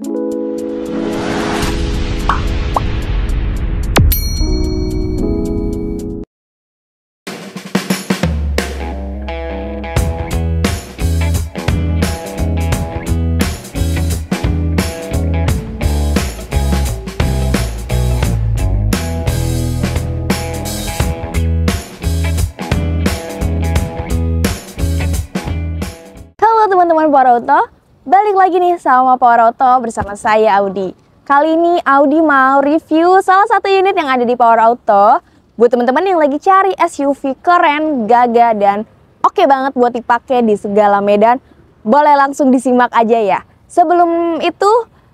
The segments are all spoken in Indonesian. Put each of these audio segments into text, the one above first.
Teman-teman Power Auto, balik lagi nih sama Power Auto bersama saya Audi. Kali ini Audi mau review salah satu unit yang ada di Power Auto buat teman-teman yang lagi cari SUV keren, gagah, dan oke banget buat dipakai di segala medan. Boleh langsung disimak aja ya. Sebelum itu,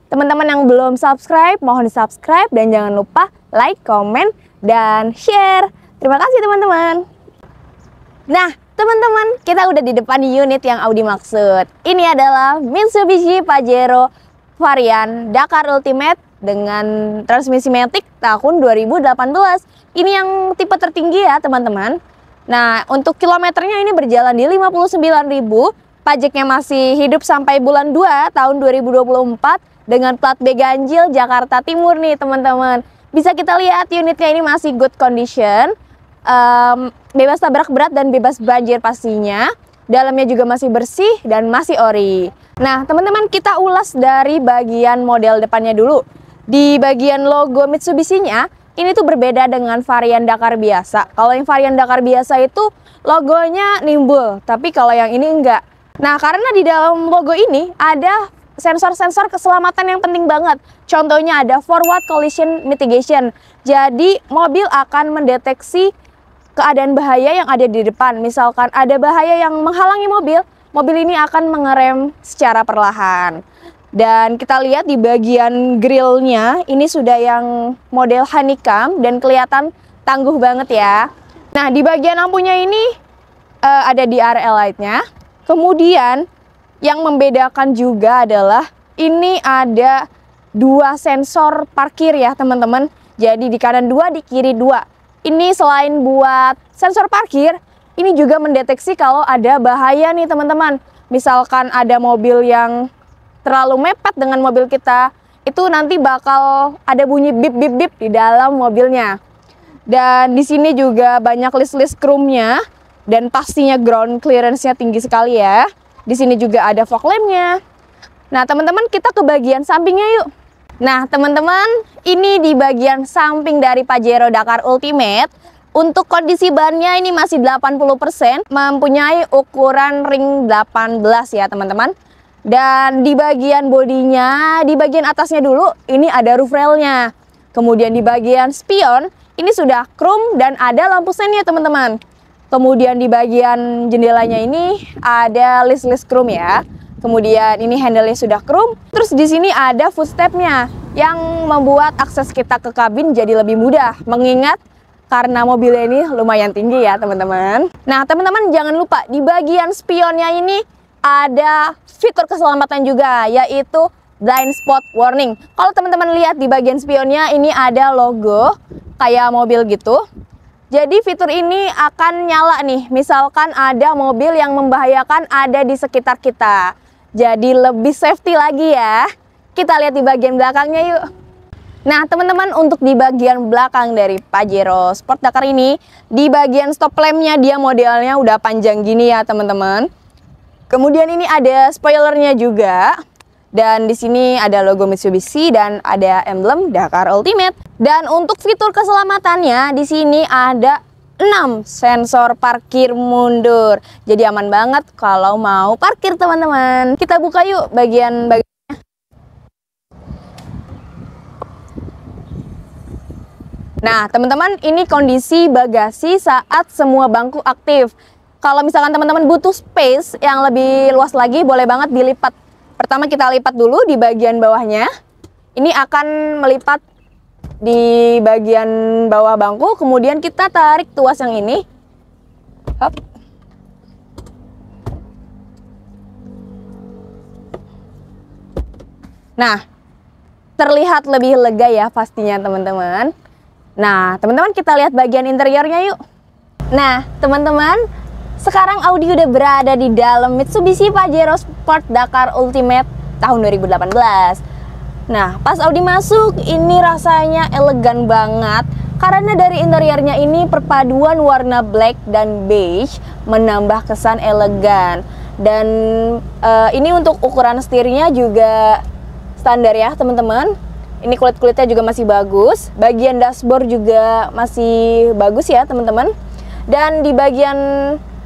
teman-teman yang belum subscribe, mohon di subscribe dan jangan lupa like, comment, dan share. Terima kasih teman-teman. Nah, teman-teman, kita udah di depan unit yang Audi maksud. Ini adalah Mitsubishi Pajero varian Dakar Ultimate dengan transmisi matic tahun 2018. Ini yang tipe tertinggi ya, teman-teman. Nah, untuk kilometernya ini berjalan di 59.000. Pajaknya masih hidup sampai bulan 2 tahun 2024 dengan plat B ganjil Jakarta Timur nih, teman-teman. Bisa kita lihat unitnya ini masih good condition. Bebas tabrak berat dan bebas banjir pastinya. Dalamnya juga masih bersih dan masih ori. Nah, teman-teman, kita ulas dari bagian model depannya dulu. Di bagian logo Mitsubishi-nya, ini tuh berbeda dengan varian Dakar biasa. Kalau yang varian Dakar biasa itu logonya nimbul, tapi kalau yang ini enggak. Nah, karena di dalam logo ini ada sensor-sensor keselamatan yang penting banget. Contohnya ada forward collision mitigation. Jadi, mobil akan mendeteksi keadaan bahaya yang ada di depan. Misalkan ada bahaya yang menghalangi mobil, mobil ini akan mengerem secara perlahan. Dan kita lihat di bagian grillnya, ini sudah yang model honeycomb dan kelihatan tangguh banget ya. Nah, di bagian lampunya ini ada DRL light-nya. Kemudian yang membedakan juga adalah ini ada 2 sensor parkir ya teman-teman. Jadi di kanan 2, di kiri 2. Ini selain buat sensor parkir, ini juga mendeteksi kalau ada bahaya nih teman-teman. Misalkan ada mobil yang terlalu mepet dengan mobil kita, itu nanti bakal ada bunyi bip-bip-bip di dalam mobilnya. Dan di sini juga banyak list-list chrome-nya dan pastinya ground clearance-nya tinggi sekali ya. Di sini juga ada fog lamp-nya. Nah, teman-teman, kita ke bagian sampingnya yuk. Nah, teman-teman, ini di bagian samping dari Pajero Dakar Ultimate. Untuk kondisi bannya ini masih 80%, mempunyai ukuran ring 18 ya, teman-teman. Dan di bagian bodinya, di bagian atasnya dulu, ini ada roof rail-nya. Kemudian di bagian spion, ini sudah chrome dan ada lampu sen ya, teman-teman. Kemudian di bagian jendelanya ini ada list-list chrome ya. Kemudian ini handle-nya sudah chrome. Terus di sini ada footstep-nya yang membuat akses kita ke kabin jadi lebih mudah. Mengingat karena mobilnya ini lumayan tinggi ya teman-teman. Nah teman-teman jangan lupa di bagian spionnya ini ada fitur keselamatan juga, yaitu blind spot warning. Kalau teman-teman lihat di bagian spionnya ini ada logo kayak mobil gitu. Jadi fitur ini akan nyala nih, misalkan ada mobil yang membahayakan ada di sekitar kita. Jadi lebih safety lagi ya. Kita lihat di bagian belakangnya yuk. Nah teman-teman, untuk di bagian belakang dari Pajero Sport Dakar ini, di bagian stop lamp-nya dia modelnya udah panjang gini ya teman-teman. Kemudian ini ada spoilernya juga. Dan di sini ada logo Mitsubishi dan ada emblem Dakar Ultimate. Dan untuk fitur keselamatannya di sini ada 6 sensor parkir mundur. Jadi aman banget kalau mau parkir teman-teman. Kita buka yuk bagian-bagiannya. Nah teman-teman, ini kondisi bagasi saat semua bangku aktif. Kalau misalkan teman-teman butuh space yang lebih luas lagi, boleh banget dilipat. Pertama kita lipat dulu di bagian bawahnya. Ini akan melipat di bagian bawah bangku, kemudian kita tarik tuas yang ini. Hop. Nah, terlihat lebih lega ya pastinya teman-teman. Nah, teman-teman kita lihat bagian interiornya yuk. Nah, teman-teman, sekarang Audi udah berada di dalam Mitsubishi Pajero Sport Dakar Ultimate tahun 2018. Nah, pas Audi masuk, ini rasanya elegan banget karena dari interiornya ini perpaduan warna black dan beige menambah kesan elegan. Dan ini untuk ukuran setirnya juga standar ya teman-teman. Ini kulit-kulitnya juga masih bagus. Bagian dashboard juga masih bagus ya teman-teman. Dan di bagian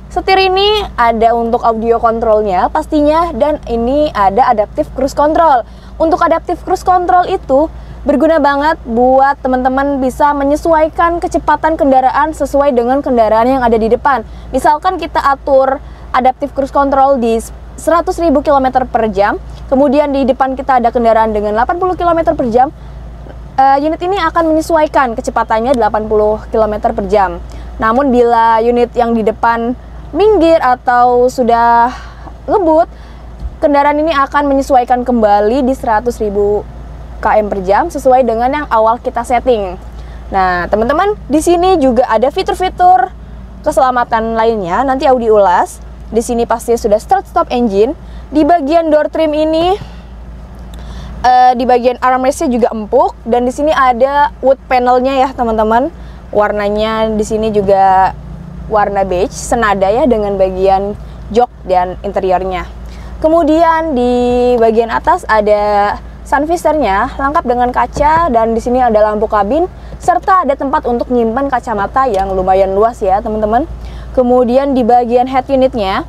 setir ini ada untuk audio controlnya pastinya, dan ini ada adaptive cruise control. Untuk adaptive cruise control itu berguna banget buat teman-teman bisa menyesuaikan kecepatan kendaraan sesuai dengan kendaraan yang ada di depan. Misalkan kita atur adaptive cruise control di 100.000 km per jam, kemudian di depan kita ada kendaraan dengan 80 km per jam, unit ini akan menyesuaikan kecepatannya 80 km per jam. Namun bila unit yang di depan minggir atau sudah ngebut, kendaraan ini akan menyesuaikan kembali di 100.000 km per jam sesuai dengan yang awal kita setting. Nah, teman-teman, di sini juga ada fitur-fitur keselamatan lainnya. Nanti Audi ulas. Di sini pasti sudah start stop engine. Di bagian door trim ini, di bagian armrestnya juga empuk, dan di sini ada wood panelnya ya teman-teman. Warnanya di sini juga warna beige, senada ya dengan bagian jok dan interiornya. Kemudian di bagian atas ada sun visor-nya lengkap dengan kaca, dan di sini ada lampu kabin serta ada tempat untuk menyimpan kacamata yang lumayan luas ya teman-teman. Kemudian di bagian head unitnya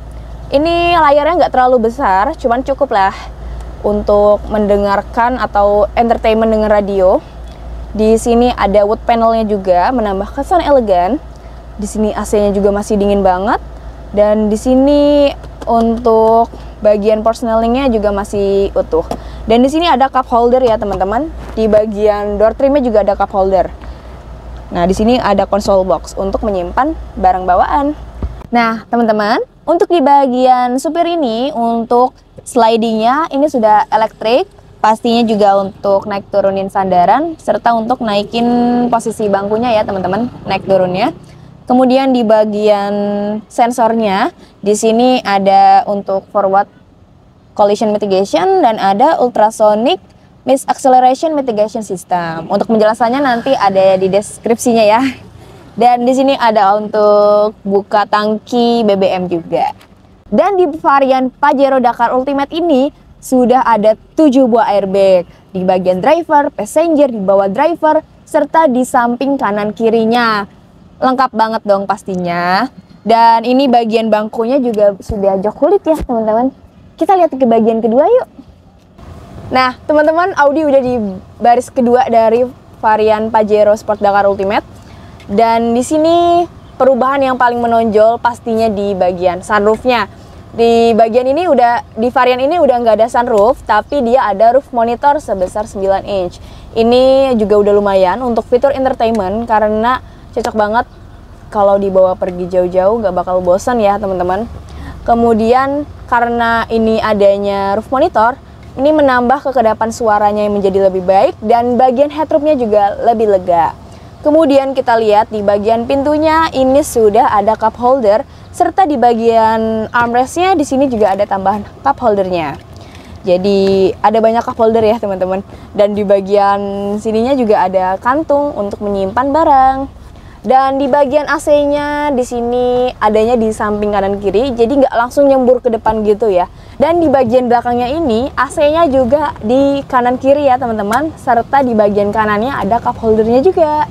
ini layarnya nggak terlalu besar, cuman cukup lah untuk mendengarkan atau entertainment dengan radio. Di sini ada wood panelnya juga menambah kesan elegan. Di sini AC-nya juga masih dingin banget, dan di sini untuk bagian persnelingnya juga masih utuh. Dan di sini ada cup holder ya teman-teman. Di bagian door trimnya juga ada cup holder. Nah, di sini ada console box untuk menyimpan barang bawaan. Nah, teman-teman, untuk di bagian supir ini, untuk slidingnya ini sudah elektrik. Pastinya juga untuk naik turunin sandaran, serta untuk naikin posisi bangkunya ya teman-teman, naik turunnya. Kemudian di bagian sensornya, di sini ada untuk forward collision mitigation dan ada ultrasonic miss acceleration mitigation system. Untuk penjelasannya nanti ada di deskripsinya ya. Dan di sini ada untuk buka tangki BBM juga. Dan di varian Pajero Dakar Ultimate ini sudah ada 7 buah airbag di bagian driver, passenger, di bawah driver, serta di samping kanan kirinya. Lengkap banget dong pastinya. Dan ini bagian bangkunya juga sudah jok kulit ya teman-teman. Kita lihat ke bagian kedua yuk. Nah teman-teman, Audi udah di baris kedua dari varian Pajero Sport Dakar Ultimate. Dan di sini perubahan yang paling menonjol pastinya di bagian sunroofnya. Di bagian ini di varian ini udah nggak ada sunroof, tapi dia ada roof monitor sebesar 9 inch. Ini juga udah lumayan untuk fitur entertainment karena cocok banget kalau dibawa pergi jauh-jauh, nggak bakal bosan ya teman-teman. Kemudian karena ini adanya roof monitor, ini menambah kekedapan suaranya yang menjadi lebih baik, dan bagian headroomnya juga lebih lega. Kemudian kita lihat di bagian pintunya ini sudah ada cup holder, serta di bagian armrestnya di sini juga ada tambahan cup holdernya. Jadi ada banyak cup holder ya teman-teman. Dan di bagian sininya juga ada kantung untuk menyimpan barang. Dan di bagian AC-nya di sini adanya di samping kanan kiri, jadi nggak langsung nyembur ke depan gitu ya. Dan di bagian belakangnya ini AC-nya juga di kanan kiri ya teman-teman, serta di bagian kanannya ada cup holdernya juga.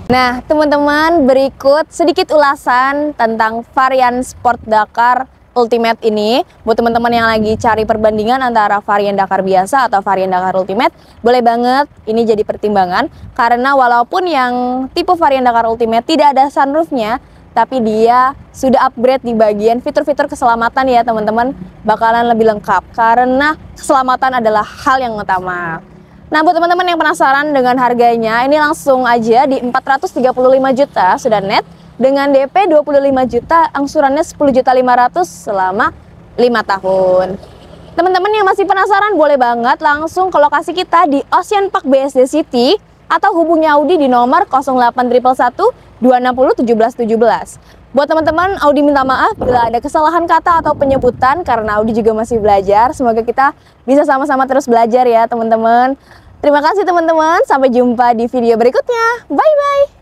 Nah teman-teman, berikut sedikit ulasan tentang varian Sport Dakar Ultimate ini. Buat teman-teman yang lagi cari perbandingan antara varian Dakar biasa atau varian Dakar Ultimate, boleh banget ini jadi pertimbangan. Karena walaupun yang tipe varian Dakar Ultimate tidak ada sunroofnya, tapi dia sudah upgrade di bagian fitur-fitur keselamatan ya teman-teman. Bakalan lebih lengkap karena keselamatan adalah hal yang utama. Nah buat teman-teman yang penasaran dengan harganya, ini langsung aja di 435 juta sudah net, dengan DP 25 juta, angsurannya 10.500.000 selama 5 tahun. Teman-teman yang masih penasaran boleh banget langsung ke lokasi kita di Ocean Park BSD City atau hubungi Audi di nomor 0811 260 1717. Buat teman-teman, Audi minta maaf bila ada kesalahan kata atau penyebutan karena Audi juga masih belajar. Semoga kita bisa sama-sama terus belajar ya teman-teman. Terima kasih teman-teman, sampai jumpa di video berikutnya. Bye-bye.